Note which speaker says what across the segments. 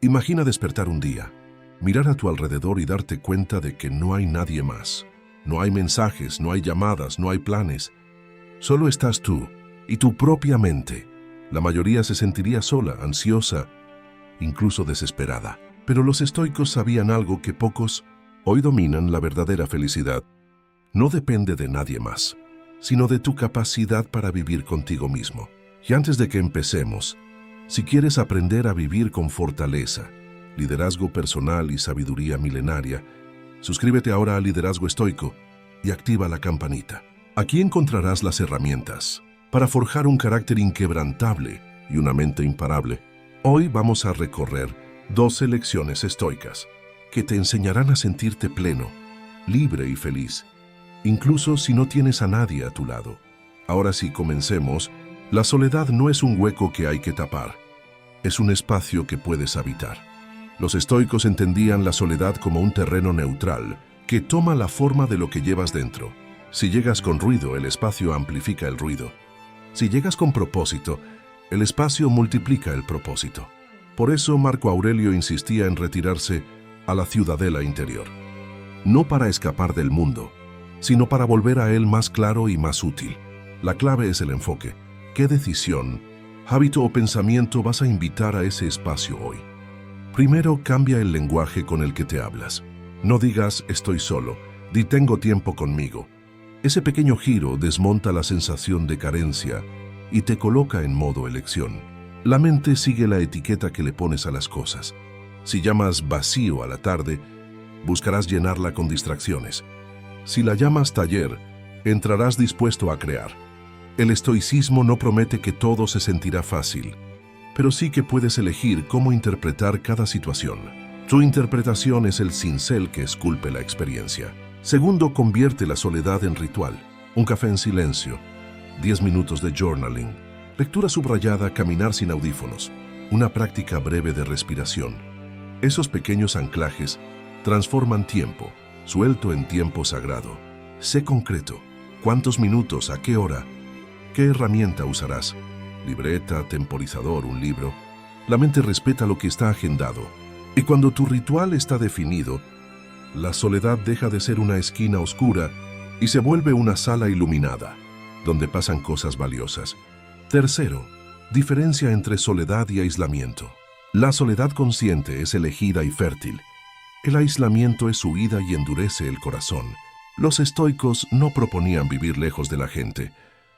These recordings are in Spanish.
Speaker 1: Imagina despertar un día, mirar a tu alrededor y darte cuenta de que no hay nadie más. No hay mensajes, no hay llamadas, no hay planes. Solo estás tú y tu propia mente. La mayoría se sentiría sola, ansiosa, incluso desesperada. Pero los estoicos sabían algo que pocos hoy dominan: la verdadera felicidad no depende de nadie más, sino de tu capacidad para vivir contigo mismo. Y antes de que empecemos, si quieres aprender a vivir con fortaleza, liderazgo personal y sabiduría milenaria, suscríbete ahora a Liderazgo Estoico y activa la campanita. Aquí encontrarás las herramientas para forjar un carácter inquebrantable y una mente imparable. Hoy vamos a recorrer 12 lecciones estoicas que te enseñarán a sentirte pleno, libre y feliz, incluso si no tienes a nadie a tu lado. Ahora sí, comencemos. La soledad no es un hueco que hay que tapar, es un espacio que puedes habitar. Los estoicos entendían la soledad como un terreno neutral que toma la forma de lo que llevas dentro. Si llegas con ruido, el espacio amplifica el ruido. Si llegas con propósito, el espacio multiplica el propósito. Por eso Marco Aurelio insistía en retirarse a la ciudadela interior. No para escapar del mundo, sino para volver a él más claro y más útil. La clave es el enfoque. ¿Qué decisión, hábito o pensamiento vas a invitar a ese espacio hoy? Primero, cambia el lenguaje con el que te hablas. No digas estoy solo, di tengo tiempo conmigo. Ese pequeño giro desmonta la sensación de carencia y te coloca en modo elección. La mente sigue la etiqueta que le pones a las cosas. Si llamas vacío a la tarde, buscarás llenarla con distracciones. Si la llamas taller, entrarás dispuesto a crear. El estoicismo no promete que todo se sentirá fácil, pero sí que puedes elegir cómo interpretar cada situación. Tu interpretación es el cincel que esculpe la experiencia. Segundo, convierte la soledad en ritual. Un café en silencio, 10 minutos de journaling, lectura subrayada, caminar sin audífonos, una práctica breve de respiración. Esos pequeños anclajes transforman tiempo suelto en tiempo sagrado. Sé concreto. ¿Cuántos minutos? ¿A qué hora? ¿Qué herramienta usarás? Libreta, temporizador, un libro. La mente respeta lo que está agendado. Y cuando tu ritual está definido, la soledad deja de ser una esquina oscura y se vuelve una sala iluminada, donde pasan cosas valiosas. Tercero, diferencia entre soledad y aislamiento. La soledad consciente es elegida y fértil. El aislamiento es huida y endurece el corazón. Los estoicos no proponían vivir lejos de la gente,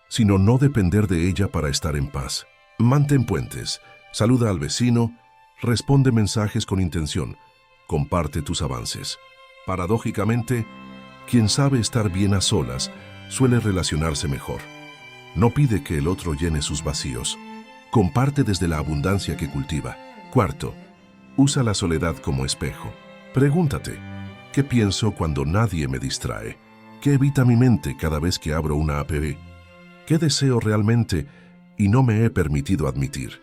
Speaker 1: sino no depender de ella para estar en paz. Mantén puentes, saluda al vecino, responde mensajes con intención, comparte tus avances. Paradójicamente, quien sabe estar bien a solas suele relacionarse mejor. No pide que el otro llene sus vacíos. Comparte desde la abundancia que cultiva. Cuarto, usa la soledad como espejo. Pregúntate, ¿qué pienso cuando nadie me distrae? ¿Qué evita mi mente cada vez que abro una app? ¿Qué deseo realmente y no me he permitido admitir?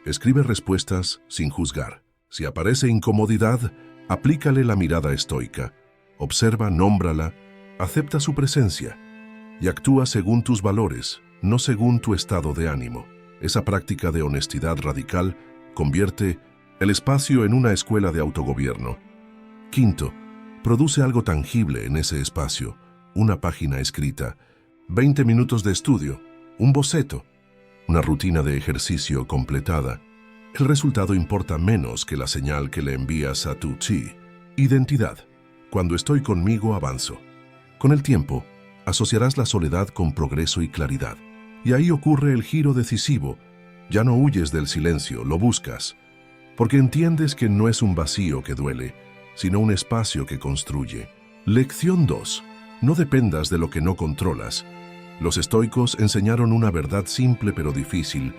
Speaker 1: Escribe respuestas sin juzgar. Si aparece incomodidad, aplícale la mirada estoica. Observa, nómbrala, acepta su presencia y actúa según tus valores, no según tu estado de ánimo. Esa práctica de honestidad radical convierte el espacio en una escuela de autogobierno. Quinto, produce algo tangible en ese espacio, una página escrita, 20 minutos de estudio, un boceto, una rutina de ejercicio completada. El resultado importa menos que la señal que le envías a tu chi. Identidad. Cuando estoy conmigo, avanzo. Con el tiempo, asociarás la soledad con progreso y claridad. Y ahí ocurre el giro decisivo. Ya no huyes del silencio, lo buscas. Porque entiendes que no es un vacío que duele, sino un espacio que construye. Lección 2. No dependas de lo que no controlas. Los estoicos enseñaron una verdad simple pero difícil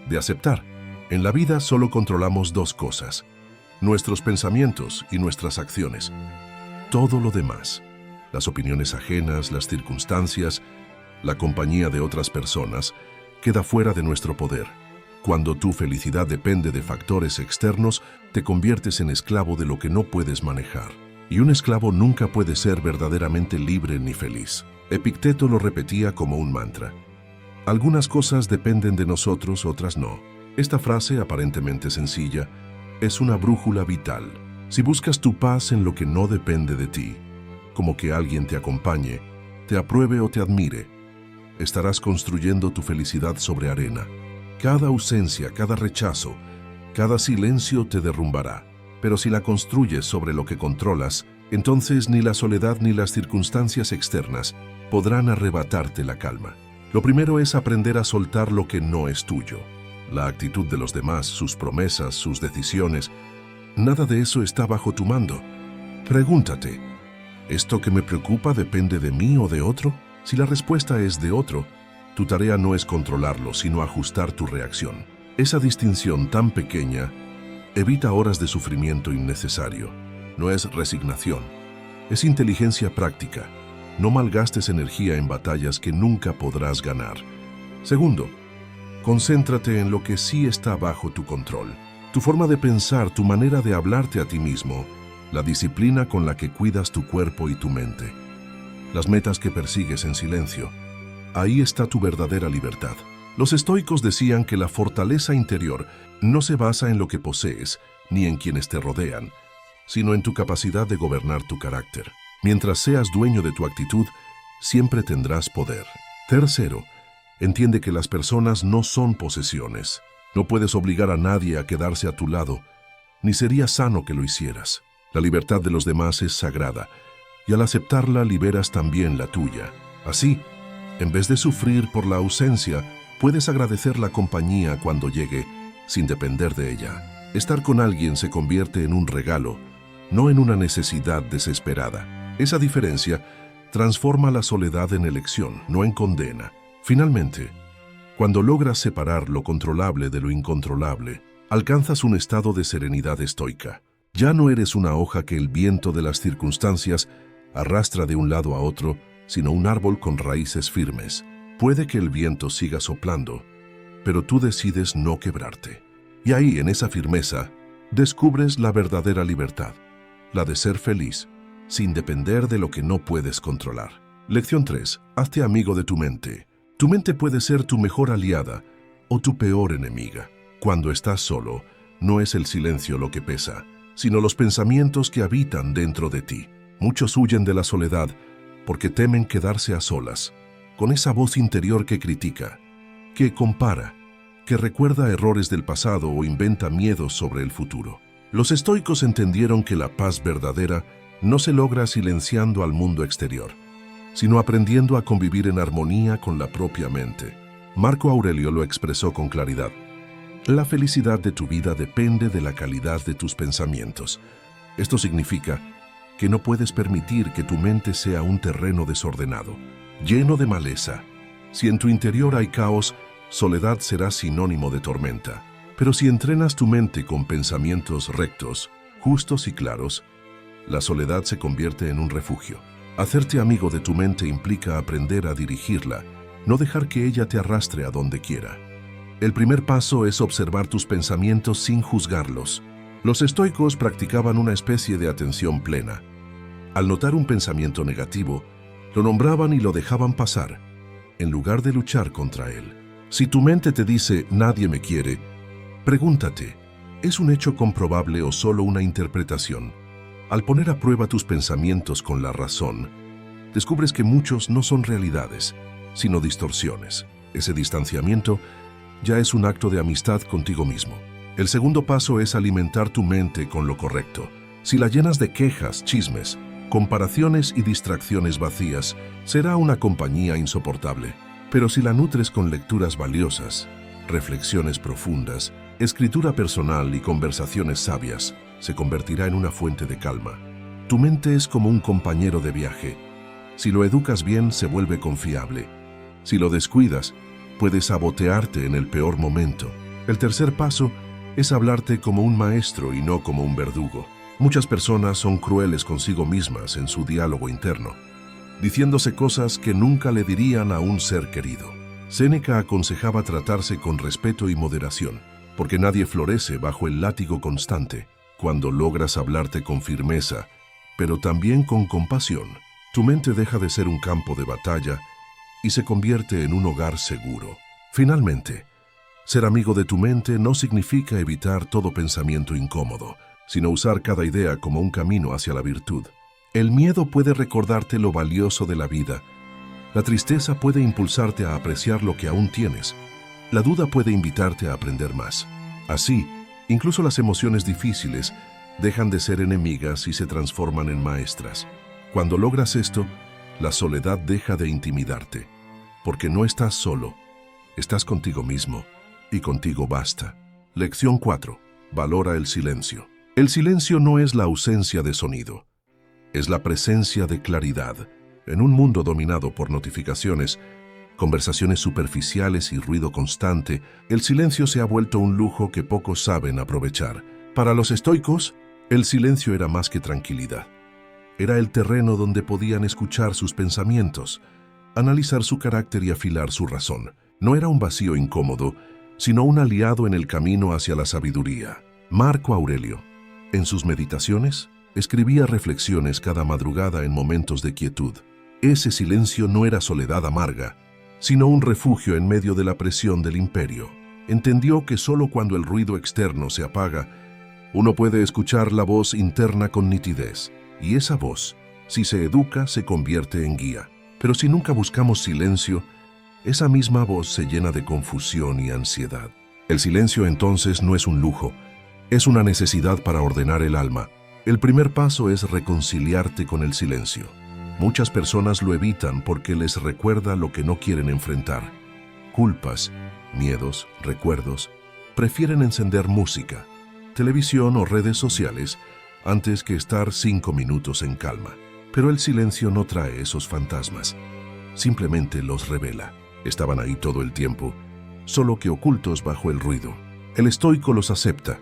Speaker 1: de aceptar. En la vida solo controlamos dos cosas: nuestros pensamientos y nuestras acciones. Todo lo demás, las opiniones ajenas, las circunstancias, la compañía de otras personas, queda fuera de nuestro poder. Cuando tu felicidad depende de factores externos, te conviertes en esclavo de lo que no puedes manejar. Y un esclavo nunca puede ser verdaderamente libre ni feliz. Epicteto lo repetía como un mantra. Algunas cosas dependen de nosotros, otras no. Esta frase, aparentemente sencilla, es una brújula vital. Si buscas tu paz en lo que no depende de ti, como que alguien te acompañe, te apruebe o te admire, estarás construyendo tu felicidad sobre arena. Cada ausencia, cada rechazo, cada silencio te derrumbará. Pero si la construyes sobre lo que controlas, entonces ni la soledad ni las circunstancias externas podrán arrebatarte la calma. Lo primero es aprender a soltar lo que no es tuyo. La actitud de los demás, sus promesas, sus decisiones, nada de eso está bajo tu mando. Pregúntate, ¿esto que me preocupa depende de mí o de otro? Si la respuesta es de otro, tu tarea no es controlarlo, sino ajustar tu reacción. Esa distinción tan pequeña evita horas de sufrimiento innecesario. No es resignación, es inteligencia práctica. No malgastes energía en batallas que nunca podrás ganar. Segundo, concéntrate en lo que sí está bajo tu control. Tu forma de pensar, tu manera de hablarte a ti mismo, la disciplina con la que cuidas tu cuerpo y tu mente, las metas que persigues en silencio. Ahí está tu verdadera libertad. Los estoicos decían que la fortaleza interior no se basa en lo que posees ni en quienes te rodean, sino en tu capacidad de gobernar tu carácter. Mientras seas dueño de tu actitud, siempre tendrás poder. Tercero, entiende que las personas no son posesiones. No puedes obligar a nadie a quedarse a tu lado, ni sería sano que lo hicieras. La libertad de los demás es sagrada, y al aceptarla liberas también la tuya. Así, en vez de sufrir por la ausencia, puedes agradecer la compañía cuando llegue, sin depender de ella. Estar con alguien se convierte en un regalo, no en una necesidad desesperada. Esa diferencia transforma la soledad en elección, no en condena. Finalmente, cuando logras separar lo controlable de lo incontrolable, alcanzas un estado de serenidad estoica. Ya no eres una hoja que el viento de las circunstancias arrastra de un lado a otro, sino un árbol con raíces firmes. Puede que el viento siga soplando, pero tú decides no quebrarte. Y ahí, en esa firmeza, descubres la verdadera libertad, la de ser feliz, sin depender de lo que no puedes controlar. Lección 3. Hazte amigo de tu mente. Tu mente puede ser tu mejor aliada o tu peor enemiga. Cuando estás solo, no es el silencio lo que pesa, sino los pensamientos que habitan dentro de ti. Muchos huyen de la soledad porque temen quedarse a solas, con esa voz interior que critica, que compara, que recuerda errores del pasado o inventa miedos sobre el futuro. Los estoicos entendieron que la paz verdadera no se logra silenciando al mundo exterior, sino aprendiendo a convivir en armonía con la propia mente. Marco Aurelio lo expresó con claridad. La felicidad de tu vida depende de la calidad de tus pensamientos. Esto significa que no puedes permitir que tu mente sea un terreno desordenado, lleno de maleza. Si en tu interior hay caos, soledad será sinónimo de tormenta. Pero si entrenas tu mente con pensamientos rectos, justos y claros, la soledad se convierte en un refugio. Hacerte amigo de tu mente implica aprender a dirigirla, no dejar que ella te arrastre a donde quiera. El primer paso es observar tus pensamientos sin juzgarlos. Los estoicos practicaban una especie de atención plena. Al notar un pensamiento negativo, lo nombraban y lo dejaban pasar, en lugar de luchar contra él. Si tu mente te dice «nadie me quiere», pregúntate, ¿es un hecho comprobable o solo una interpretación? Al poner a prueba tus pensamientos con la razón, descubres que muchos no son realidades, sino distorsiones. Ese distanciamiento ya es un acto de amistad contigo mismo. El segundo paso es alimentar tu mente con lo correcto. Si la llenas de quejas, chismes, comparaciones y distracciones vacías, será una compañía insoportable. Pero si la nutres con lecturas valiosas, reflexiones profundas, escritura personal y conversaciones sabias, se convertirá en una fuente de calma. Tu mente es como un compañero de viaje. Si lo educas bien, se vuelve confiable. Si lo descuidas, puedes sabotearte en el peor momento. El tercer paso es hablarte como un maestro y no como un verdugo. Muchas personas son crueles consigo mismas en su diálogo interno, diciéndose cosas que nunca le dirían a un ser querido. Séneca aconsejaba tratarse con respeto y moderación, porque nadie florece bajo el látigo constante. Cuando logras hablarte con firmeza, pero también con compasión, tu mente deja de ser un campo de batalla y se convierte en un hogar seguro. Finalmente, Ser amigo de tu mente no significa evitar todo pensamiento incómodo, sino usar cada idea como un camino hacia la virtud. El miedo puede recordarte lo valioso de la vida. La tristeza puede impulsarte a apreciar lo que aún tienes. La duda puede invitarte a aprender más. Así, incluso las emociones difíciles dejan de ser enemigas y se transforman en maestras. Cuando logras esto, la soledad deja de intimidarte, porque no estás solo, estás contigo mismo, y contigo basta. Lección 4. Valora el silencio. El silencio no es la ausencia de sonido, es la presencia de claridad. En un mundo dominado por notificaciones, conversaciones superficiales y ruido constante, el silencio se ha vuelto un lujo que pocos saben aprovechar. Para los estoicos, el silencio era más que tranquilidad. Era el terreno donde podían escuchar sus pensamientos, analizar su carácter y afilar su razón. No era un vacío incómodo, sino un aliado en el camino hacia la sabiduría. Marco Aurelio, en sus meditaciones, escribía reflexiones cada madrugada en momentos de quietud. Ese silencio no era soledad amarga, sino un refugio en medio de la presión del imperio. Entendió que solo cuando el ruido externo se apaga, uno puede escuchar la voz interna con nitidez. Y esa voz, si se educa, se convierte en guía. Pero si nunca buscamos silencio, esa misma voz se llena de confusión y ansiedad. El silencio entonces no es un lujo, es una necesidad para ordenar el alma. El primer paso es reconciliarte con el silencio. Muchas personas lo evitan porque les recuerda lo que no quieren enfrentar. Culpas, miedos, recuerdos. Prefieren encender música, televisión o redes sociales antes que estar 5 minutos en calma. Pero el silencio no trae esos fantasmas, simplemente los revela. Estaban ahí todo el tiempo, solo que ocultos bajo el ruido. El estoico los acepta,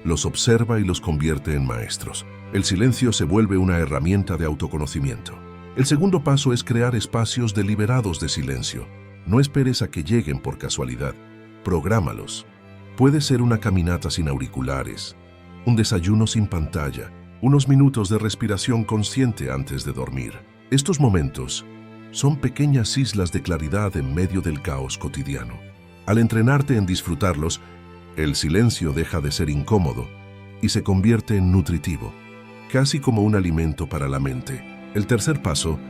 Speaker 1: los observa y los convierte en maestros. El silencio se vuelve una herramienta de autoconocimiento. El segundo paso es crear espacios deliberados de silencio. No esperes a que lleguen por casualidad, prográmalos. Puede ser una caminata sin auriculares, un desayuno sin pantalla, unos minutos de respiración consciente antes de dormir. Estos momentos son pequeñas islas de claridad en medio del caos cotidiano. Al entrenarte en disfrutarlos, el silencio deja de ser incómodo y se convierte en nutritivo, casi como un alimento para la mente. El tercer paso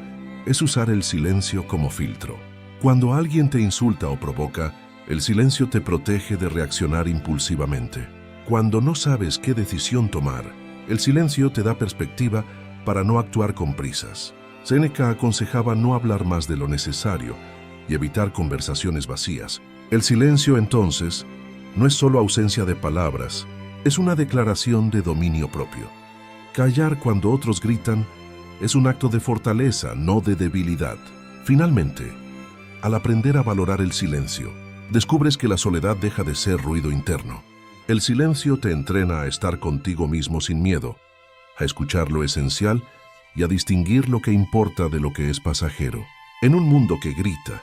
Speaker 1: es usar el silencio como filtro. Cuando alguien te insulta o provoca, el silencio te protege de reaccionar impulsivamente. Cuando no sabes qué decisión tomar, el silencio te da perspectiva para no actuar con prisas. Séneca aconsejaba no hablar más de lo necesario y evitar conversaciones vacías. El silencio, entonces, no es solo ausencia de palabras, es una declaración de dominio propio. Callar cuando otros gritan es un acto de fortaleza, no de debilidad. Finalmente, al aprender a valorar el silencio, descubres que la soledad deja de ser ruido interno. El silencio te entrena a estar contigo mismo sin miedo, a escuchar lo esencial y a distinguir lo que importa de lo que es pasajero. En un mundo que grita,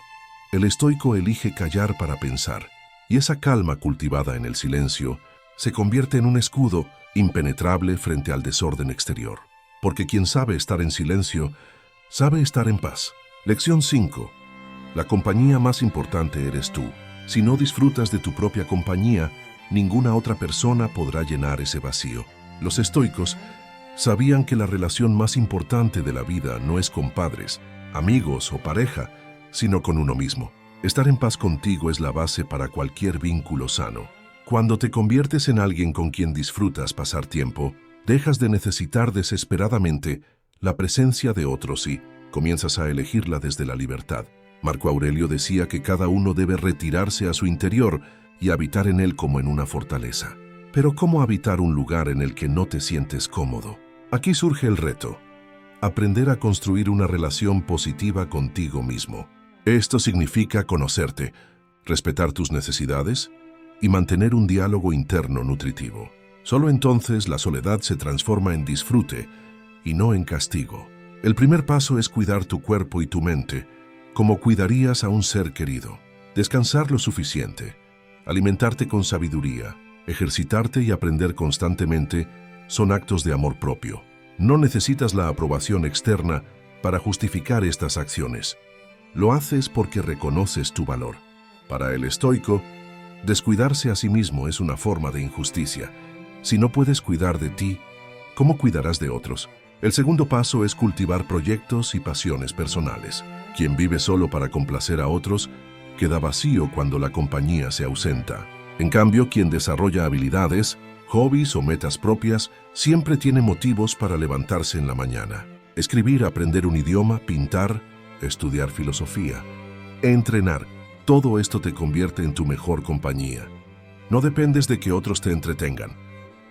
Speaker 1: el estoico elige callar para pensar, y esa calma cultivada en el silencio se convierte en un escudo impenetrable frente al desorden exterior. Porque quien sabe estar en silencio, sabe estar en paz. Lección 5. La compañía más importante eres tú. Si no disfrutas de tu propia compañía, ninguna otra persona podrá llenar ese vacío. Los estoicos sabían que la relación más importante de la vida no es con padres, amigos o pareja, sino con uno mismo. Estar en paz contigo es la base para cualquier vínculo sano. Cuando te conviertes en alguien con quien disfrutas pasar tiempo, dejas de necesitar desesperadamente la presencia de otros y comienzas a elegirla desde la libertad. Marco Aurelio decía que cada uno debe retirarse a su interior y habitar en él como en una fortaleza. Pero ¿cómo habitar un lugar en el que no te sientes cómodo? Aquí surge el reto: aprender a construir una relación positiva contigo mismo. Esto significa conocerte, respetar tus necesidades y mantener un diálogo interno nutritivo. Solo entonces la soledad se transforma en disfrute y no en castigo. El primer paso es cuidar tu cuerpo y tu mente, como cuidarías a un ser querido. Descansar lo suficiente, alimentarte con sabiduría, ejercitarte y aprender constantemente son actos de amor propio. No necesitas la aprobación externa para justificar estas acciones. Lo haces porque reconoces tu valor. Para el estoico, Descuidarse a sí mismo es una forma de injusticia. Si no puedes cuidar de ti, ¿cómo cuidarás de otros? El segundo paso es cultivar proyectos y pasiones personales. Quien vive solo para complacer a otros queda vacío cuando la compañía se ausenta. En cambio, quien desarrolla habilidades, hobbies o metas propias, siempre tiene motivos para levantarse en la mañana. Escribir, aprender un idioma, pintar, estudiar filosofía, entrenar. Todo esto te convierte en tu mejor compañía. No dependes de que otros te entretengan,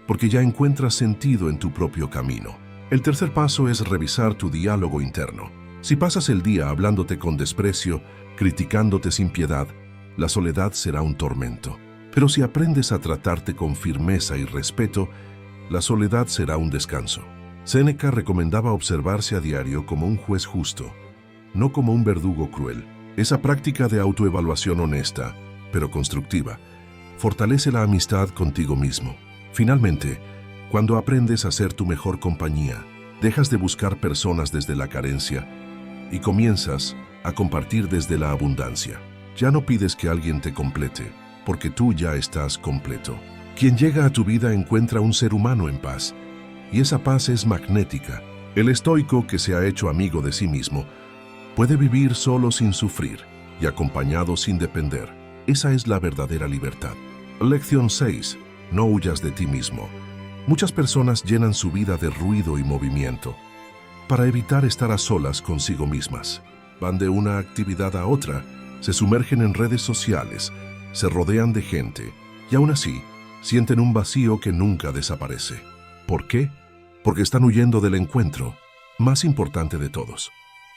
Speaker 1: porque ya encuentras sentido en tu propio camino. El tercer paso es revisar tu diálogo interno. Si pasas el día hablándote con desprecio, criticándote sin piedad, la soledad será un tormento. Pero si aprendes a tratarte con firmeza y respeto, la soledad será un descanso. Séneca recomendaba observarse a diario como un juez justo, no como un verdugo cruel. Esa práctica de autoevaluación honesta, pero constructiva, fortalece la amistad contigo mismo. Finalmente, cuando aprendes a ser tu mejor compañía, dejas de buscar personas desde la carencia y comienzas a compartir desde la abundancia. Ya no pides que alguien te complete, porque tú ya estás completo. Quien llega a tu vida encuentra un ser humano en paz, y esa paz es magnética. El estoico que se ha hecho amigo de sí mismo puede vivir solo sin sufrir y acompañado sin depender. Esa es la verdadera libertad. Lección 6. No huyas de ti mismo. Muchas personas llenan su vida de ruido y movimiento para evitar estar a solas consigo mismas. Van de una actividad a otra, se sumergen en redes sociales, se rodean de gente y aún así sienten un vacío que nunca desaparece. ¿Por qué? Porque están huyendo del encuentro más importante de todos,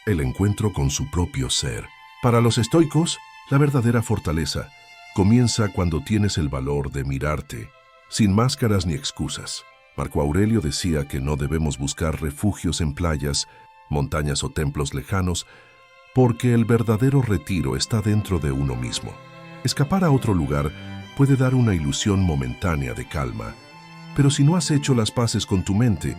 Speaker 1: el encuentro con su propio ser. Para los estoicos, la verdadera fortaleza comienza cuando tienes el valor de mirarte, sin máscaras ni excusas. Marco Aurelio decía que no debemos buscar refugios en playas, montañas o templos lejanos, porque el verdadero retiro está dentro de uno mismo. Escapar a otro lugar puede dar una ilusión momentánea de calma, pero si no has hecho las paces con tu mente,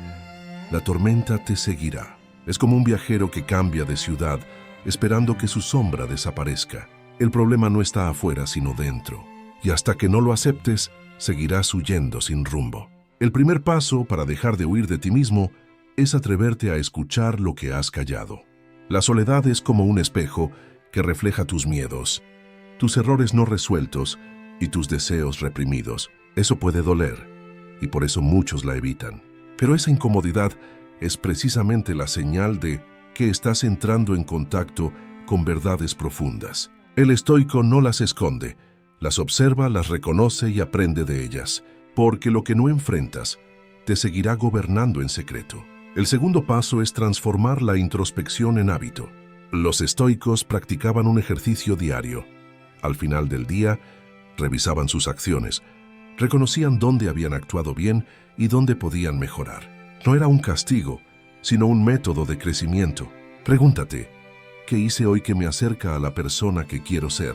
Speaker 1: la tormenta te seguirá. Es como un viajero que cambia de ciudad, esperando que su sombra desaparezca. El problema no está afuera, sino dentro. Y hasta que no lo aceptes, seguirás huyendo sin rumbo. El primer paso para dejar de huir de ti mismo es atreverte a escuchar lo que has callado. La soledad es como un espejo que refleja tus miedos, tus errores no resueltos y tus deseos reprimidos. Eso puede doler, y por eso muchos la evitan. Pero esa incomodidad es precisamente la señal de que estás entrando en contacto con verdades profundas. El estoico no las esconde, las observa, las reconoce y aprende de ellas, porque lo que no enfrentas te seguirá gobernando en secreto. El segundo paso es transformar la introspección en hábito. Los estoicos practicaban un ejercicio diario. Al final del día, revisaban sus acciones, reconocían dónde habían actuado bien y dónde podían mejorar. No era un castigo, sino un método de crecimiento. Pregúntate, ¿qué hice hoy que me acerca a la persona que quiero ser?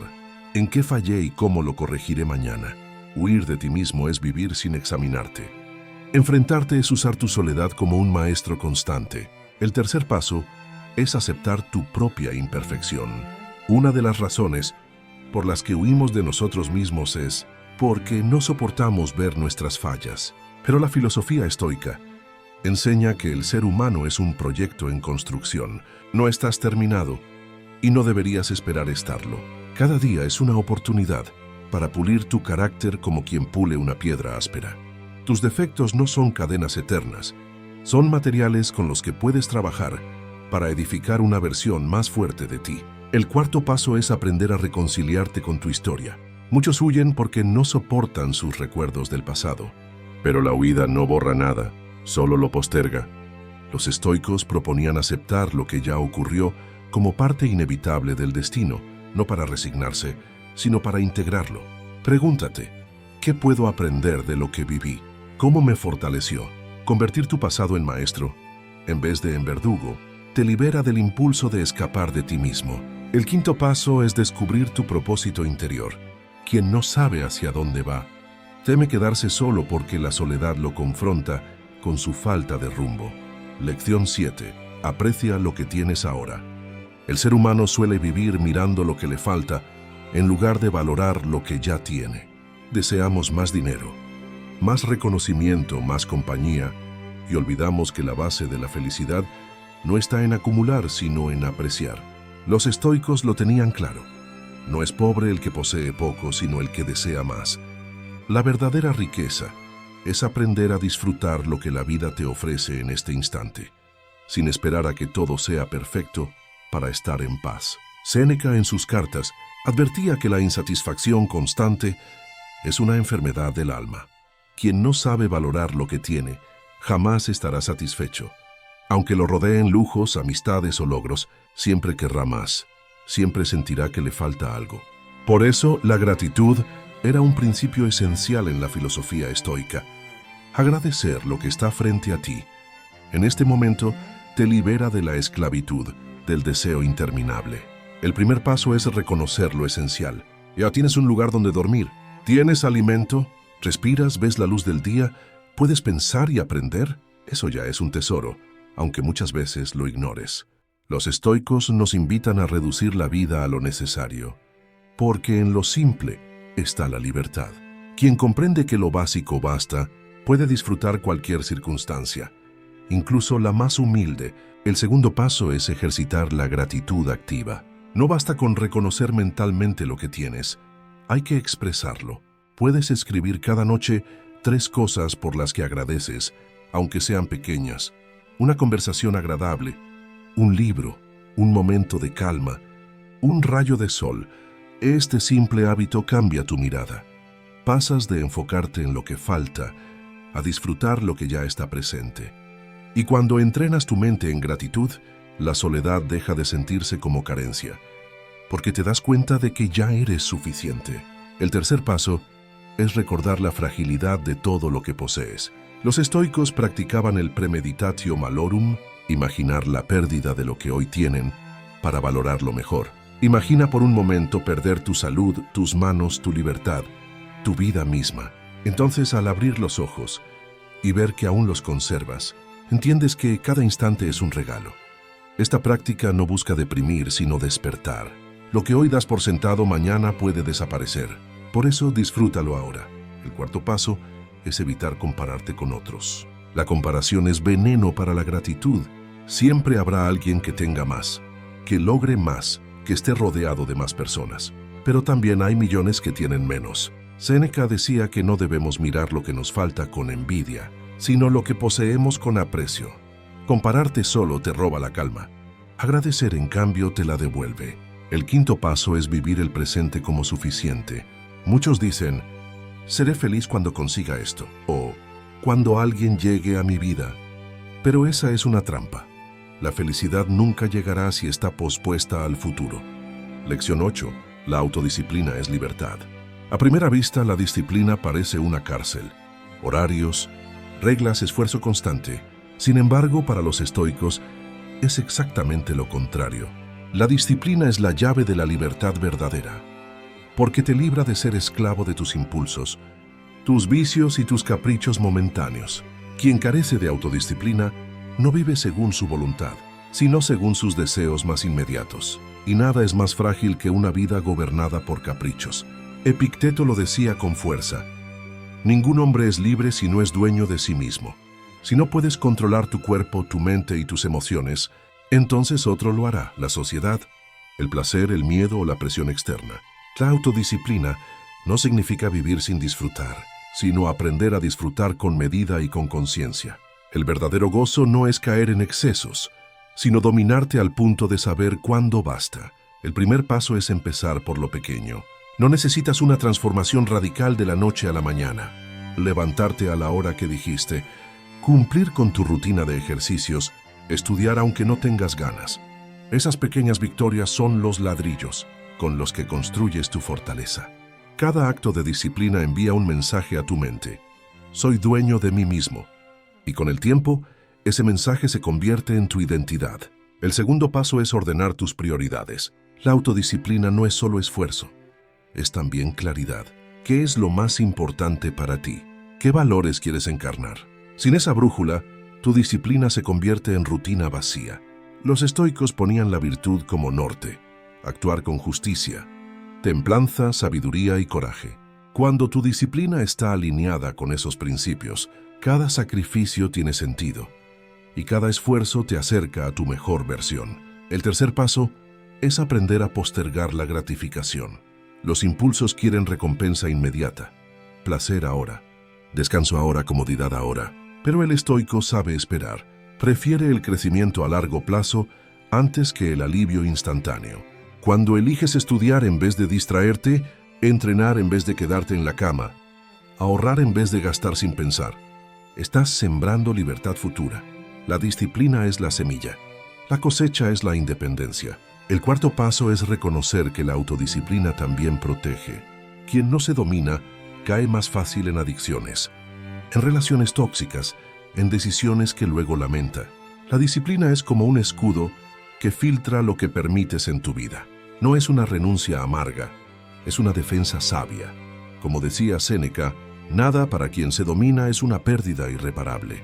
Speaker 1: ¿En qué fallé y cómo lo corregiré mañana? Huir de ti mismo es vivir sin examinarte. Enfrentarte es usar tu soledad como un maestro constante. El tercer paso es aceptar tu propia imperfección. Una de las razones por las que huimos de nosotros mismos es porque no soportamos ver nuestras fallas. Pero la filosofía estoica enseña que el ser humano es un proyecto en construcción. No estás terminado y no deberías esperar estarlo. Cada día es una oportunidad para pulir tu carácter como quien pule una piedra áspera. Tus defectos no son cadenas eternas, son materiales con los que puedes trabajar para edificar una versión más fuerte de ti. El cuarto paso es aprender a reconciliarte con tu historia. Muchos huyen porque no soportan sus recuerdos del pasado. Pero la huida no borra nada, solo lo posterga. Los estoicos proponían aceptar lo que ya ocurrió como parte inevitable del destino, no para resignarse, sino para integrarlo. Pregúntate, ¿qué puedo aprender de lo que viví? ¿Cómo me fortaleció? Convertir tu pasado en maestro, en vez de en verdugo, te libera del impulso de escapar de ti mismo. El quinto paso es descubrir tu propósito interior. Quien no sabe hacia dónde va, teme quedarse solo porque la soledad lo confronta con su falta de rumbo. Lección 7. Aprecia lo que tienes ahora. El ser humano suele vivir mirando lo que le falta en lugar de valorar lo que ya tiene. Deseamos más dinero, más reconocimiento, más compañía, y olvidamos que la base de la felicidad no está en acumular, sino en apreciar. Los estoicos lo tenían claro. No es pobre el que posee poco, sino el que desea más. La verdadera riqueza es aprender a disfrutar lo que la vida te ofrece en este instante, sin esperar a que todo sea perfecto para estar en paz. Séneca, en sus cartas, advertía que la insatisfacción constante es una enfermedad del alma. Quien no sabe valorar lo que tiene, jamás estará satisfecho. Aunque lo rodeen lujos, amistades o logros, siempre querrá más, siempre sentirá que le falta algo. Por eso, la gratitud era un principio esencial en la filosofía estoica. Agradecer lo que está frente a ti, en este momento, te libera de la esclavitud, del deseo interminable. El primer paso es reconocer lo esencial. Ya tienes un lugar donde dormir, tienes alimento, respiras, ves la luz del día, puedes pensar y aprender. Eso ya es un tesoro, aunque muchas veces lo ignores. Los estoicos nos invitan a reducir la vida a lo necesario, porque en lo simple está la libertad. Quien comprende que lo básico basta, puede disfrutar cualquier circunstancia, incluso la más humilde. El segundo paso es ejercitar la gratitud activa. No basta con reconocer mentalmente lo que tienes, hay que expresarlo. Puedes escribir cada noche 3 cosas por las que agradeces, aunque sean pequeñas. Una conversación agradable, un libro, un momento de calma, un rayo de sol. Este simple hábito cambia tu mirada. Pasas de enfocarte en lo que falta a disfrutar lo que ya está presente. Y cuando entrenas tu mente en gratitud, la soledad deja de sentirse como carencia, porque te das cuenta de que ya eres suficiente. El tercer paso es recordar la fragilidad de todo lo que posees. Los estoicos practicaban el premeditatio malorum, imaginar la pérdida de lo que hoy tienen para valorarlo mejor. Imagina por un momento perder tu salud, tus manos, tu libertad, tu vida misma. Entonces, al abrir los ojos y ver que aún los conservas, entiendes que cada instante es un regalo. Esta práctica no busca deprimir, sino despertar. Lo que hoy das por sentado, mañana puede desaparecer. Por eso, disfrútalo ahora. El cuarto paso es evitar compararte con otros. La comparación es veneno para la gratitud. Siempre habrá alguien que tenga más, que logre más, que esté rodeado de más personas. Pero también hay millones que tienen menos. Séneca decía que no debemos mirar lo que nos falta con envidia, sino lo que poseemos con aprecio. Compararte solo te roba la calma. Agradecer, en cambio, te la devuelve. El quinto paso es vivir el presente como suficiente. Muchos dicen, seré feliz cuando consiga esto, o cuando alguien llegue a mi vida. Pero esa es una trampa. La felicidad nunca llegará si está pospuesta al futuro. Lección 8. La autodisciplina es libertad. A primera vista, la disciplina parece una cárcel. Horarios, reglas, esfuerzo constante. Sin embargo, para los estoicos, es exactamente lo contrario. La disciplina es la llave de la libertad verdadera, porque te libra de ser esclavo de tus impulsos, tus vicios y tus caprichos momentáneos. Quien carece de autodisciplina no vive según su voluntad, sino según sus deseos más inmediatos. Y nada es más frágil que una vida gobernada por caprichos. Epicteto lo decía con fuerza: ningún hombre es libre si no es dueño de sí mismo. Si no puedes controlar tu cuerpo, tu mente y tus emociones, entonces otro lo hará: la sociedad, el placer, el miedo o la presión externa. La autodisciplina no significa vivir sin disfrutar, sino aprender a disfrutar con medida y con conciencia. El verdadero gozo no es caer en excesos, sino dominarte al punto de saber cuándo basta. El primer paso es empezar por lo pequeño. No necesitas una transformación radical de la noche a la mañana. Levantarte a la hora que dijiste, cumplir con tu rutina de ejercicios, estudiar aunque no tengas ganas. Esas pequeñas victorias son los ladrillos con los que construyes tu fortaleza. Cada acto de disciplina envía un mensaje a tu mente: soy dueño de mí mismo. Y con el tiempo, ese mensaje se convierte en tu identidad. El segundo paso es ordenar tus prioridades. La autodisciplina no es solo esfuerzo, es también claridad. ¿Qué es lo más importante para ti? ¿Qué valores quieres encarnar? Sin esa brújula, tu disciplina se convierte en rutina vacía. Los estoicos ponían la virtud como norte: actuar con justicia, templanza, sabiduría y coraje. Cuando tu disciplina está alineada con esos principios, cada sacrificio tiene sentido y cada esfuerzo te acerca a tu mejor versión. El tercer paso es aprender a postergar la gratificación. Los impulsos quieren recompensa inmediata, placer ahora, descanso ahora, comodidad ahora. Pero el estoico sabe esperar. Prefiere el crecimiento a largo plazo antes que el alivio instantáneo. Cuando eliges estudiar en vez de distraerte, entrenar en vez de quedarte en la cama, ahorrar en vez de gastar sin pensar, estás sembrando libertad futura. La disciplina es la semilla. La cosecha es la independencia. El cuarto paso es reconocer que la autodisciplina también protege. Quien no se domina cae más fácil en adicciones, en relaciones tóxicas, en decisiones que luego lamenta. La disciplina es como un escudo que filtra lo que permites en tu vida. No es una renuncia amarga, es una defensa sabia. Como decía Séneca, nada para quien se domina es una pérdida irreparable.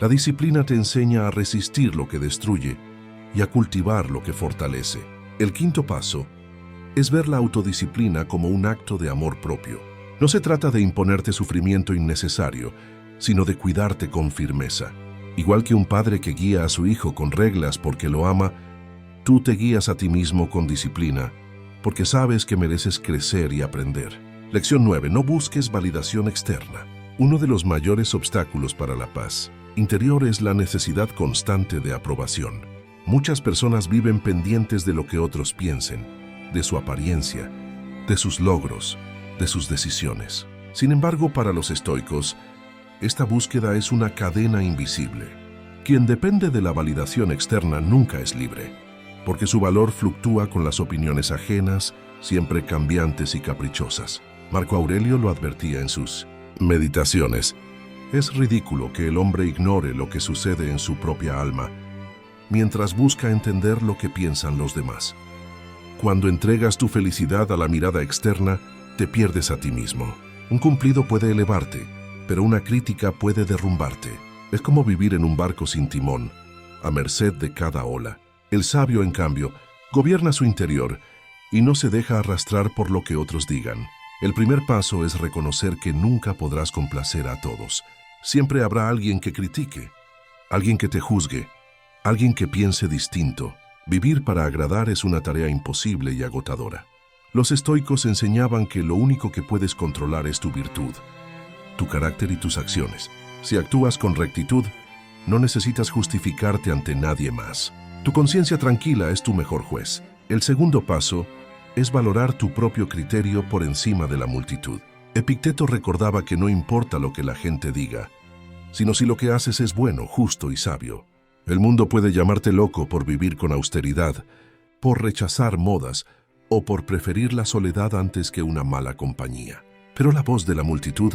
Speaker 1: La disciplina te enseña a resistir lo que destruye y a cultivar lo que fortalece. El quinto paso es ver la autodisciplina como un acto de amor propio. No se trata de imponerte sufrimiento innecesario, sino de cuidarte con firmeza. Igual que un padre que guía a su hijo con reglas porque lo ama, tú te guías a ti mismo con disciplina, porque sabes que mereces crecer y aprender. Lección 9. No busques validación externa. Uno de los mayores obstáculos para la paz interior es la necesidad constante de aprobación. Muchas personas viven pendientes de lo que otros piensen, de su apariencia, de sus logros, de sus decisiones. Sin embargo, para los estoicos, esta búsqueda es una cadena invisible. Quien depende de la validación externa nunca es libre, porque su valor fluctúa con las opiniones ajenas, siempre cambiantes y caprichosas. Marco Aurelio lo advertía en sus Meditaciones. Es ridículo que el hombre ignore lo que sucede en su propia alma, mientras busca entender lo que piensan los demás. Cuando entregas tu felicidad a la mirada externa, te pierdes a ti mismo. Un cumplido puede elevarte, pero una crítica puede derrumbarte. Es como vivir en un barco sin timón, a merced de cada ola. El sabio, en cambio, gobierna su interior y no se deja arrastrar por lo que otros digan. El primer paso es reconocer que nunca podrás complacer a todos. Siempre habrá alguien que critique, alguien que te juzgue, alguien que piense distinto. Vivir para agradar es una tarea imposible y agotadora. Los estoicos enseñaban que lo único que puedes controlar es tu virtud, tu carácter y tus acciones. Si actúas con rectitud, no necesitas justificarte ante nadie más. Tu conciencia tranquila es tu mejor juez. El segundo paso es valorar tu propio criterio por encima de la multitud. Epicteto recordaba que no importa lo que la gente diga, sino si lo que haces es bueno, justo y sabio. El mundo puede llamarte loco por vivir con austeridad, por rechazar modas o por preferir la soledad antes que una mala compañía. Pero la voz de la multitud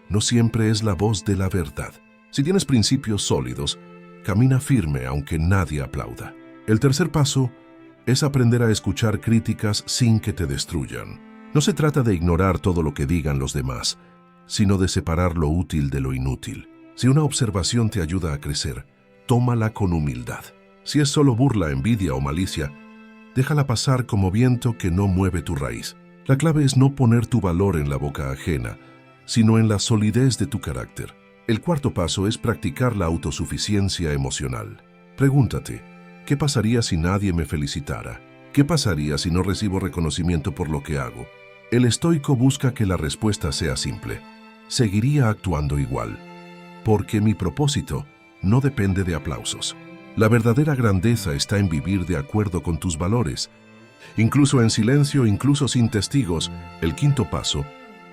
Speaker 1: no siempre es la voz de la verdad. Si tienes principios sólidos, camina firme aunque nadie aplauda. El tercer paso es aprender a escuchar críticas sin que te destruyan. No se trata de ignorar todo lo que digan los demás, sino de separar lo útil de lo inútil. Si una observación te ayuda a crecer, tómala con humildad. Si es solo burla, envidia o malicia, déjala pasar como viento que no mueve tu raíz. La clave es no poner tu valor en la boca ajena, sino en la solidez de tu carácter. El cuarto paso es practicar la autosuficiencia emocional. Pregúntate, ¿qué pasaría si nadie me felicitara? ¿Qué pasaría si no recibo reconocimiento por lo que hago? El estoico busca que la respuesta sea simple. Seguiría actuando igual, porque mi propósito no depende de aplausos. La verdadera grandeza está en vivir de acuerdo con tus valores. Incluso en silencio, incluso sin testigos, el quinto paso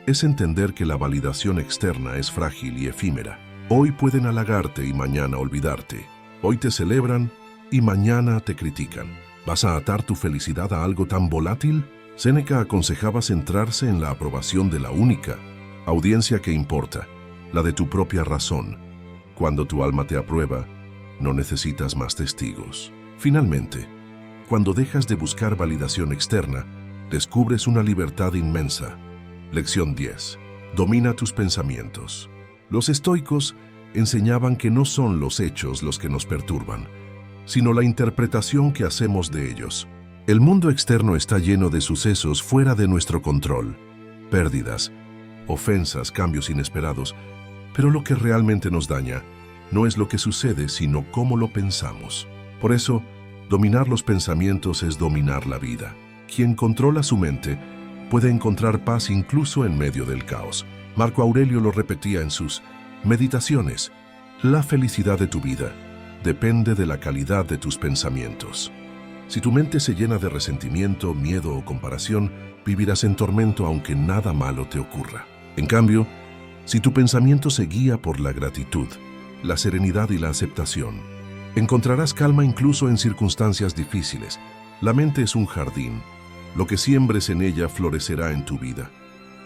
Speaker 1: es entender que la validación externa es frágil y efímera. Hoy pueden halagarte y mañana olvidarte. Hoy te celebran y mañana te critican. ¿Vas a atar tu felicidad a algo tan volátil? Séneca aconsejaba centrarse en la aprobación de la única audiencia que importa, la de tu propia razón. Cuando tu alma te aprueba, no necesitas más testigos. Finalmente, cuando dejas de buscar validación externa, descubres una libertad inmensa. Lección 10. Domina tus pensamientos. Los estoicos enseñaban que no son los hechos los que nos perturban, sino la interpretación que hacemos de ellos. El mundo externo está lleno de sucesos fuera de nuestro control, pérdidas, ofensas, cambios inesperados, pero lo que realmente nos daña no es lo que sucede, sino cómo lo pensamos. Por eso, dominar los pensamientos es dominar la vida. Quien controla su mente puede encontrar paz incluso en medio del caos. Marco Aurelio lo repetía en sus meditaciones: la felicidad de tu vida depende de la calidad de tus pensamientos. Si tu mente se llena de resentimiento, miedo o comparación, vivirás en tormento aunque nada malo te ocurra. En cambio, si tu pensamiento se guía por la gratitud, la serenidad y la aceptación, encontrarás calma incluso en circunstancias difíciles. La mente es un jardín. Lo que siembres en ella florecerá en tu vida.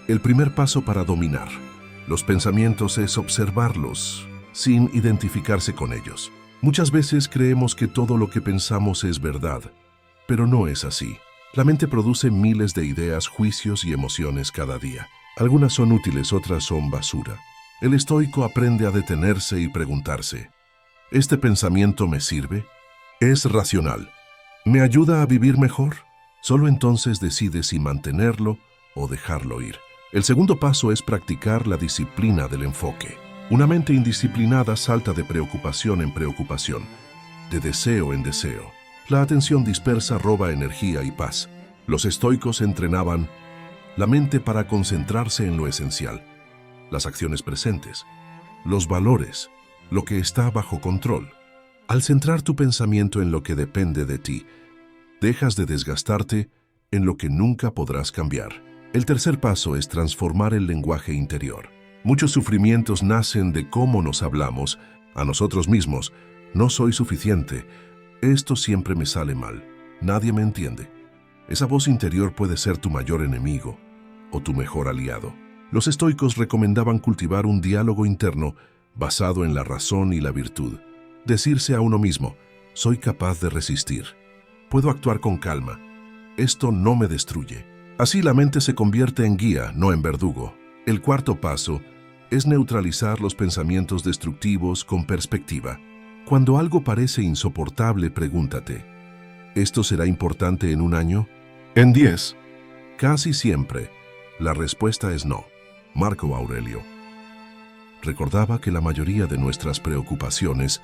Speaker 1: El primer paso para dominar los pensamientos es observarlos, sin identificarse con ellos. Muchas veces creemos que todo lo que pensamos es verdad, pero no es así. La mente produce miles de ideas, juicios y emociones cada día. Algunas son útiles, otras son basura. El estoico aprende a detenerse y preguntarse: ¿este pensamiento me sirve? ¿Es racional? ¿Me ayuda a vivir mejor? Solo entonces decide si mantenerlo o dejarlo ir. El segundo paso es practicar la disciplina del enfoque. Una mente indisciplinada salta de preocupación en preocupación, de deseo en deseo. La atención dispersa roba energía y paz. Los estoicos entrenaban la mente para concentrarse en lo esencial, las acciones presentes, los valores, lo que está bajo control. Al centrar tu pensamiento en lo que depende de ti, dejas de desgastarte en lo que nunca podrás cambiar. El tercer paso es transformar el lenguaje interior. Muchos sufrimientos nacen de cómo nos hablamos a nosotros mismos. No soy suficiente. Esto siempre me sale mal. Nadie me entiende. Esa voz interior puede ser tu mayor enemigo o tu mejor aliado. Los estoicos recomendaban cultivar un diálogo interno basado en la razón y la virtud. Decirse a uno mismo: soy capaz de resistir. Puedo actuar con calma. Esto no me destruye. Así la mente se convierte en guía, no en verdugo. El cuarto paso es neutralizar los pensamientos destructivos con perspectiva. Cuando algo parece insoportable, pregúntate: ¿esto será importante en un año? ¿En 10? Casi siempre, la respuesta es no. Marco Aurelio recordaba que la mayoría de nuestras preocupaciones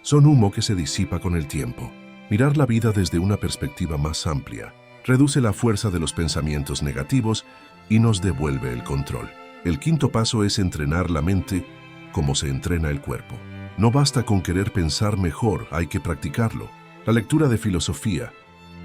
Speaker 1: son humo que se disipa con el tiempo. Mirar la vida desde una perspectiva más amplia reduce la fuerza de los pensamientos negativos y nos devuelve el control. El quinto paso es entrenar la mente como se entrena el cuerpo. No basta con querer pensar mejor, hay que practicarlo. La lectura de filosofía,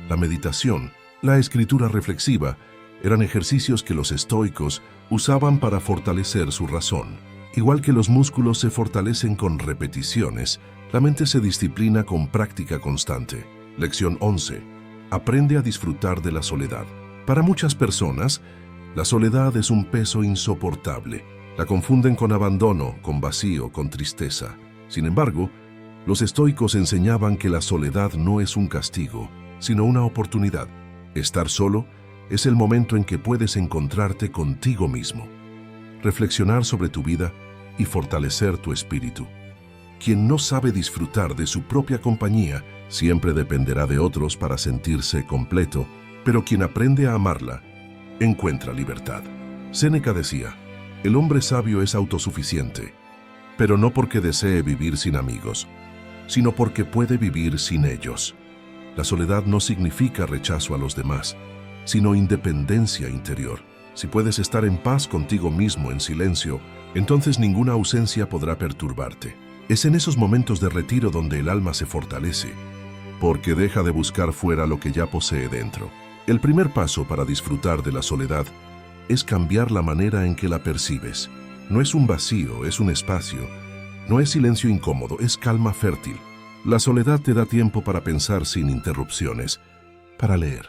Speaker 1: la meditación, la escritura reflexiva eran ejercicios que los estoicos usaban para fortalecer su razón. Igual que los músculos se fortalecen con repeticiones, la mente se disciplina con práctica constante. Lección 11. Aprende a disfrutar de la soledad. Para muchas personas, la soledad es un peso insoportable. La confunden con abandono, con vacío, con tristeza. Sin embargo, los estoicos enseñaban que la soledad no es un castigo, sino una oportunidad. Estar solo es el momento en que puedes encontrarte contigo mismo, reflexionar sobre tu vida y fortalecer tu espíritu. Quien no sabe disfrutar de su propia compañía siempre dependerá de otros para sentirse completo, pero quien aprende a amarla encuentra libertad. Séneca decía: el hombre sabio es autosuficiente, pero no porque desee vivir sin amigos, sino porque puede vivir sin ellos. La soledad no significa rechazo a los demás, sino independencia interior. Si puedes estar en paz contigo mismo en silencio, entonces ninguna ausencia podrá perturbarte. Es en esos momentos de retiro donde el alma se fortalece, porque deja de buscar fuera lo que ya posee dentro. El primer paso para disfrutar de la soledad es cambiar la manera en que la percibes. No es un vacío, es un espacio. No es silencio incómodo, es calma fértil. La soledad te da tiempo para pensar sin interrupciones, para leer,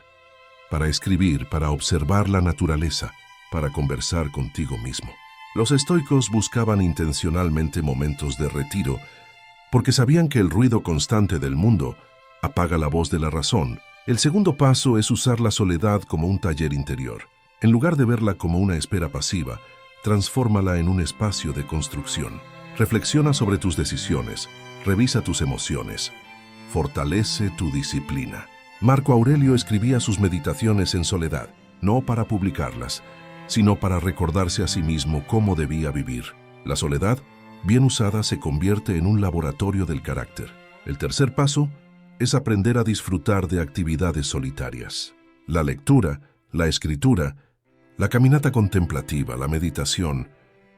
Speaker 1: para escribir, para observar la naturaleza, para conversar contigo mismo. Los estoicos buscaban intencionalmente momentos de retiro porque sabían que el ruido constante del mundo apaga la voz de la razón. El segundo paso es usar la soledad como un taller interior. En lugar de verla como una espera pasiva, transfórmala en un espacio de construcción. Reflexiona sobre tus decisiones, revisa tus emociones, fortalece tu disciplina. Marco Aurelio escribía sus meditaciones en soledad, no para publicarlas, sino para recordarse a sí mismo cómo debía vivir. La soledad, bien usada, se convierte en un laboratorio del carácter. El tercer paso es aprender a disfrutar de actividades solitarias. La lectura, la escritura, la caminata contemplativa, la meditación,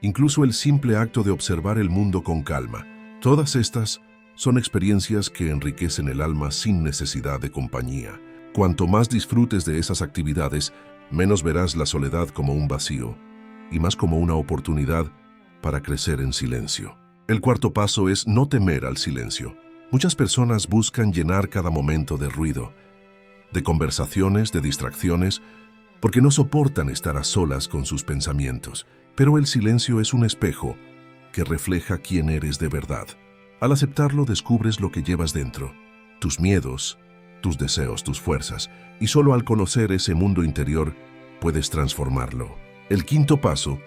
Speaker 1: incluso el simple acto de observar el mundo con calma. Todas estas son experiencias que enriquecen el alma sin necesidad de compañía. Cuanto más disfrutes de esas actividades, menos verás la soledad como un vacío y más como una oportunidad para crecer en silencio. El cuarto paso es no temer al silencio. Muchas personas buscan llenar cada momento de ruido, de conversaciones, de distracciones, porque no soportan estar a solas con sus pensamientos. Pero el silencio es un espejo que refleja quién eres de verdad. Al aceptarlo, descubres lo que llevas dentro, tus miedos, tus deseos, tus fuerzas, y solo al conocer ese mundo interior puedes transformarlo. El quinto paso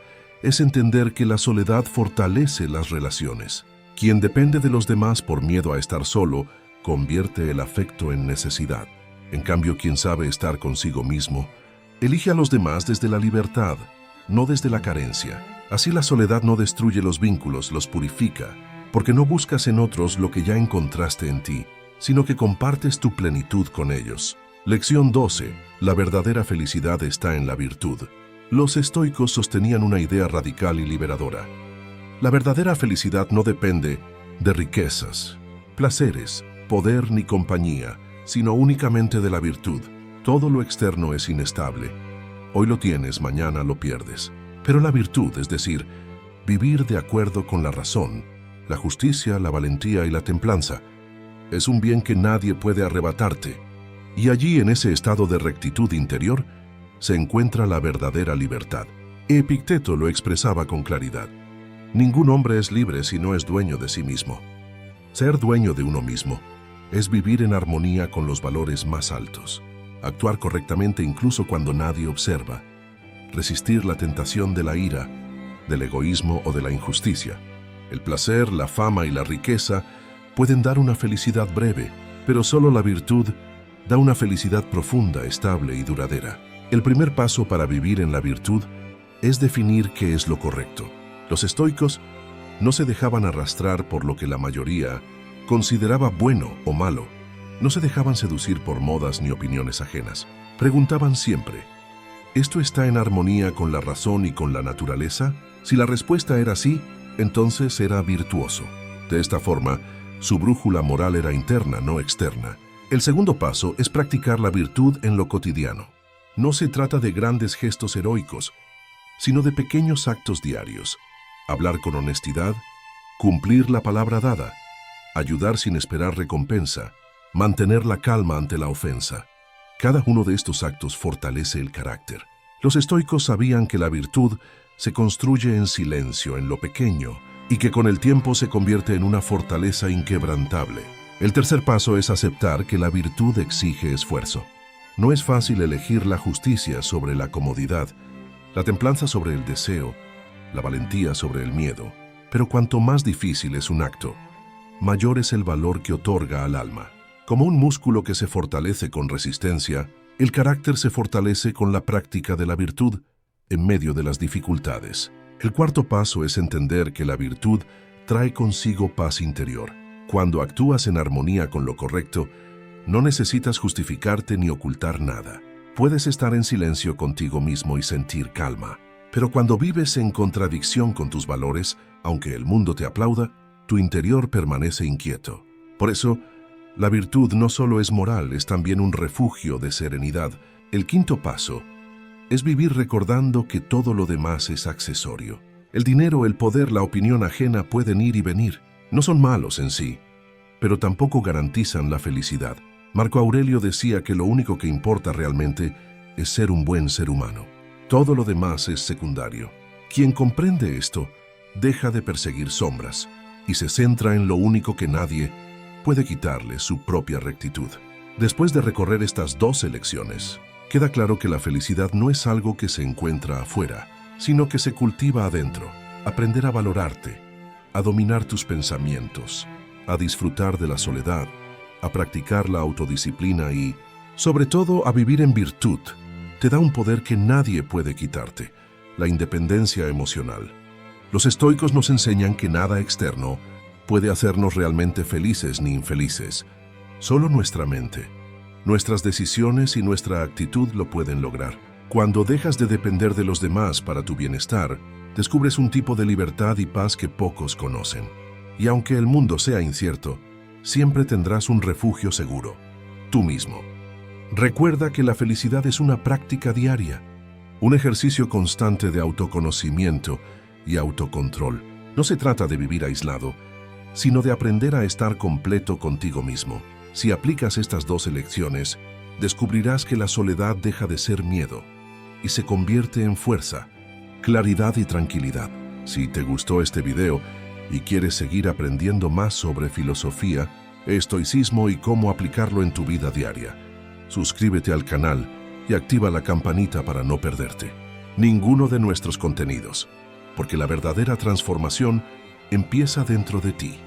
Speaker 1: es entender que la soledad fortalece las relaciones. Quien depende de los demás por miedo a estar solo, convierte el afecto en necesidad. En cambio, quien sabe estar consigo mismo, elige a los demás desde la libertad, no desde la carencia. Así la soledad no destruye los vínculos, los purifica, porque no buscas en otros lo que ya encontraste en ti, sino que compartes tu plenitud con ellos. Lección 12. La verdadera felicidad está en la virtud. Los estoicos sostenían una idea radical y liberadora. La verdadera felicidad no depende de riquezas, placeres, poder ni compañía, sino únicamente de la virtud. Todo lo externo es inestable. Hoy lo tienes, mañana lo pierdes. Pero la virtud, es decir, vivir de acuerdo con la razón, la justicia, la valentía y la templanza, es un bien que nadie puede arrebatarte. Y allí, en ese estado de rectitud interior, se encuentra la verdadera libertad. Epicteto lo expresaba con claridad. Ningún hombre es libre si no es dueño de sí mismo. Ser dueño de uno mismo es vivir en armonía con los valores más altos, actuar correctamente incluso cuando nadie observa, resistir la tentación de la ira, del egoísmo o de la injusticia. El placer, la fama y la riqueza pueden dar una felicidad breve, pero solo la virtud da una felicidad profunda, estable y duradera. El primer paso para vivir en la virtud es definir qué es lo correcto. Los estoicos no se dejaban arrastrar por lo que la mayoría consideraba bueno o malo. No se dejaban seducir por modas ni opiniones ajenas. Preguntaban siempre, ¿esto está en armonía con la razón y con la naturaleza? Si la respuesta era sí, entonces era virtuoso. De esta forma, su brújula moral era interna, no externa. El segundo paso es practicar la virtud en lo cotidiano. No se trata de grandes gestos heroicos, sino de pequeños actos diarios. Hablar con honestidad, cumplir la palabra dada, ayudar sin esperar recompensa, mantener la calma ante la ofensa. Cada uno de estos actos fortalece el carácter. Los estoicos sabían que la virtud se construye en silencio, en lo pequeño, y que con el tiempo se convierte en una fortaleza inquebrantable. El tercer paso es aceptar que la virtud exige esfuerzo. No es fácil elegir la justicia sobre la comodidad, la templanza sobre el deseo, la valentía sobre el miedo. Pero cuanto más difícil es un acto, mayor es el valor que otorga al alma. Como un músculo que se fortalece con resistencia, el carácter se fortalece con la práctica de la virtud en medio de las dificultades. El cuarto paso es entender que la virtud trae consigo paz interior. Cuando actúas en armonía con lo correcto, no necesitas justificarte ni ocultar nada. Puedes estar en silencio contigo mismo y sentir calma. Pero cuando vives en contradicción con tus valores, aunque el mundo te aplauda, tu interior permanece inquieto. Por eso, la virtud no solo es moral, es también un refugio de serenidad. El quinto paso es vivir recordando que todo lo demás es accesorio. El dinero, el poder, la opinión ajena pueden ir y venir. No son malos en sí, pero tampoco garantizan la felicidad. Marco Aurelio decía que lo único que importa realmente es ser un buen ser humano. Todo lo demás es secundario. Quien comprende esto, deja de perseguir sombras y se centra en lo único que nadie puede quitarle: su propia rectitud. Después de recorrer estas 12 lecciones, queda claro que la felicidad no es algo que se encuentra afuera, sino que se cultiva adentro. Aprender a valorarte, a dominar tus pensamientos, a disfrutar de la soledad, a practicar la autodisciplina y, sobre todo, a vivir en virtud, te da un poder que nadie puede quitarte. la independencia emocional. Los estoicos nos enseñan que nada externo puede hacernos realmente felices ni infelices. Solo nuestra mente, nuestras decisiones y nuestra actitud lo pueden lograr. Cuando dejas de depender de los demás para tu bienestar, descubres un tipo de libertad y paz que pocos conocen. Y aunque el mundo sea incierto, siempre tendrás un refugio seguro, tú mismo. Recuerda que la felicidad es una práctica diaria, un ejercicio constante de autoconocimiento y autocontrol. No se trata de vivir aislado, sino de aprender a estar completo contigo mismo. Si aplicas estas dos lecciones, descubrirás que la soledad deja de ser miedo y se convierte en fuerza, claridad y tranquilidad. Si te gustó este video y quieres seguir aprendiendo más sobre filosofía, estoicismo y cómo aplicarlo en tu vida diaria, suscríbete al canal y activa la campanita para no perderte ninguno de nuestros contenidos, porque la verdadera transformación empieza dentro de ti.